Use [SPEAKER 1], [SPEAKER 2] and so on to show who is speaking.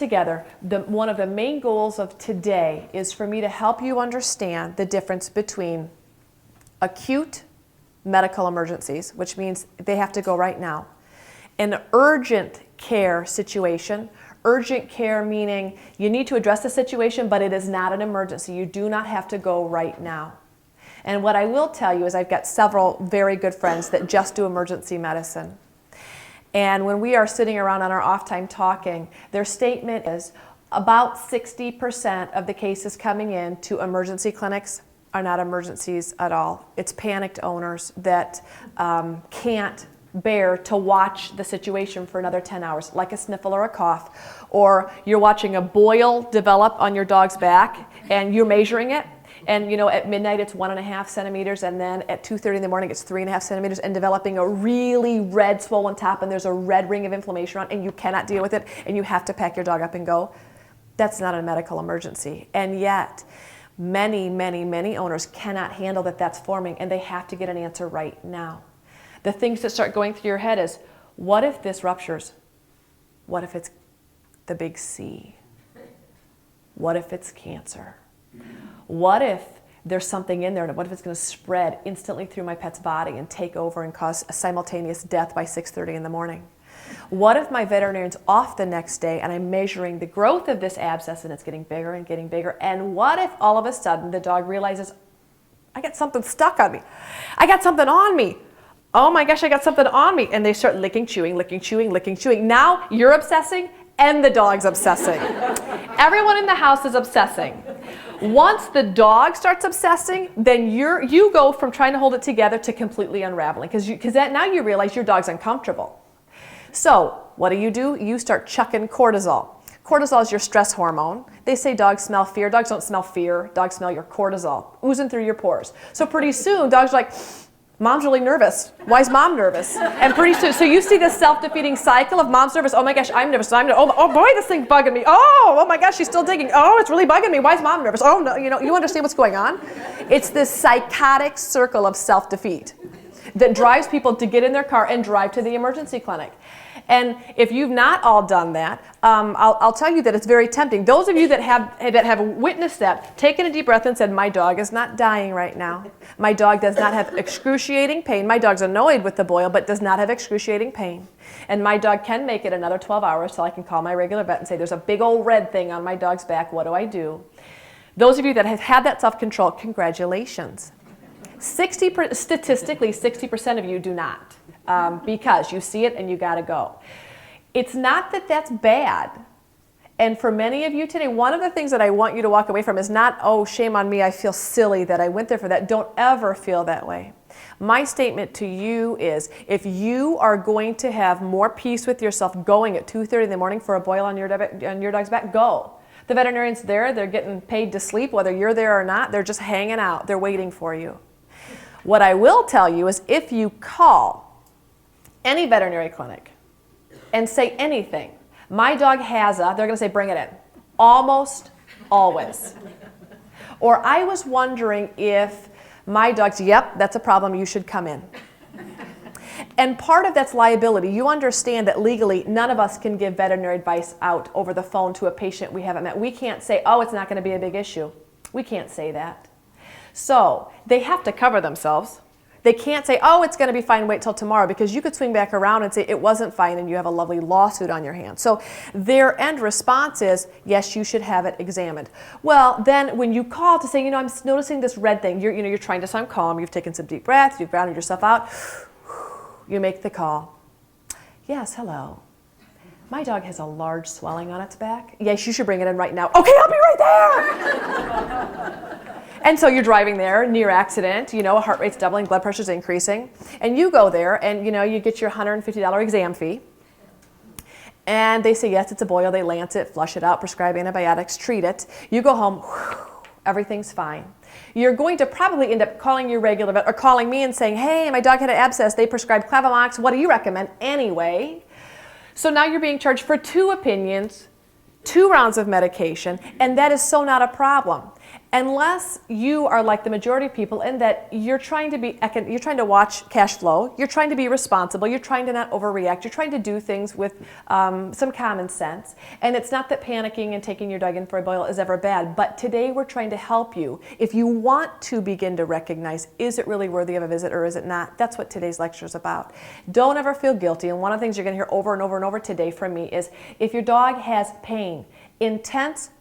[SPEAKER 1] Together, one of the main goals of today is for me to help you understand the difference between acute medical emergencies, which means they have to go right now, an urgent care situation. Urgent care meaning you need to address the situation, but it is not an emergency. You do not have to go right now. And what I will tell you is I've got several very good friends that just do emergency medicine. And when we are sitting around on our off time talking, their statement is about 60% of the cases coming in to emergency clinics are not emergencies at all. It's panicked owners that can't bear to watch the situation for another 10 hours, like a sniffle or a cough, or you're watching a boil develop on your dog's back and you're measuring it. And at midnight it's 1.5 centimeters, and then at 2:30 in the morning it's 3.5 centimeters, and developing a really red swollen top, and there's a red ring of inflammation on, and you cannot deal with it, and you have to pack your dog up and go. That's not a medical emergency. And yet, many, many, many owners cannot handle that's forming, and they have to get an answer right now. The things that start going through your head is, what if this ruptures? What if it's the big C? What if it's cancer? What if there's something in there, and what if it's going to spread instantly through my pet's body and take over and cause a simultaneous death by 6:30 in the morning? What if my veterinarian's off the next day and I'm measuring the growth of this abscess and it's getting bigger and getting bigger? And what if all of a sudden the dog realizes, I got something stuck on me. I got something on me. Oh my gosh, I got something on me. And they start licking, chewing, licking, chewing, licking, chewing. Now you're obsessing and the dog's obsessing. Everyone in the house is obsessing. Once the dog starts obsessing, then you go from trying to hold it together to completely unraveling, because now you realize your dog's uncomfortable. So what do? You start chucking cortisol. Cortisol is your stress hormone. They say dogs smell fear. Dogs don't smell fear. Dogs smell your cortisol oozing through your pores. So pretty soon, dogs are like, Mom's really nervous. Why is Mom nervous? And pretty soon, so you see this self-defeating cycle of Mom's nervous. Oh my gosh, I'm nervous. Oh boy, this thing's bugging me. Oh my gosh, she's still digging. Oh, it's really bugging me. Why is Mom nervous? Oh no, you understand what's going on? It's this psychotic circle of self-defeat that drives people to get in their car and drive to the emergency clinic. And if you've not all done that, I'll tell you that it's very tempting. Those of you that have witnessed that, taken a deep breath and said, my dog is not dying right now. My dog does not have excruciating pain. My dog's annoyed with the boil, but does not have excruciating pain. And my dog can make it another 12 hours till I can call my regular vet and say, there's a big old red thing on my dog's back. What do I do? Those of you that have had that self-control, congratulations. Statistically, 60% of you do not. Because you see it and you got to go. It's not that that's bad. And for many of you today, one of the things that I want you to walk away from is not, oh, shame on me, I feel silly that I went there for that. Don't ever feel that way. My statement to you is, if you are going to have more peace with yourself going at 2:30 in the morning for a boil on your dog's back, go. The veterinarian's there. They're getting paid to sleep, whether you're there or not. They're just hanging out. They're waiting for you. What I will tell you is, if you call any veterinary clinic and say anything, my dog has they're going to say, bring it in. Almost always. Or I was wondering if my dog's, yep, that's a problem, you should come in. And part of that's liability. You understand that legally none of us can give veterinary advice out over the phone to a patient we haven't met. We can't say, oh, it's not going to be a big issue. We can't say that. So they have to cover themselves. They can't say, oh, it's going to be fine, wait till tomorrow, because you could swing back around and say it wasn't fine and you have a lovely lawsuit on your hands. So their end response is, yes, you should have it examined. Well, then when you call to say, I'm noticing this red thing, you're trying to sound calm, you've taken some deep breaths, you've grounded yourself out, you make the call. Yes, hello. My dog has a large swelling on its back. Yes, you should bring it in right now. Okay, I'll be right there. And so you're driving there, near accident, heart rate's doubling, blood pressure's increasing, and you go there and, you get your $150 exam fee, and they say, yes, it's a boil, they lance it, flush it out, prescribe antibiotics, treat it. You go home, everything's fine. You're going to probably end up calling your regular vet or calling me and saying, hey, my dog had an abscess, they prescribed Clavamox, what do you recommend anyway? So now you're being charged for 2 opinions, 2 rounds of medication, and that is so not a problem. Unless you are like the majority of people in that you're trying to watch cash flow, you're trying to be responsible, you're trying to not overreact, you're trying to do things with some common sense. And it's not that panicking and taking your dog in for a boil is ever bad, but today we're trying to help you. If you want to begin to recognize, is it really worthy of a visit or is it not? That's what today's lecture is about. Don't ever feel guilty. And one of the things you're going to hear over and over and over today from me is if your dog has pain, intense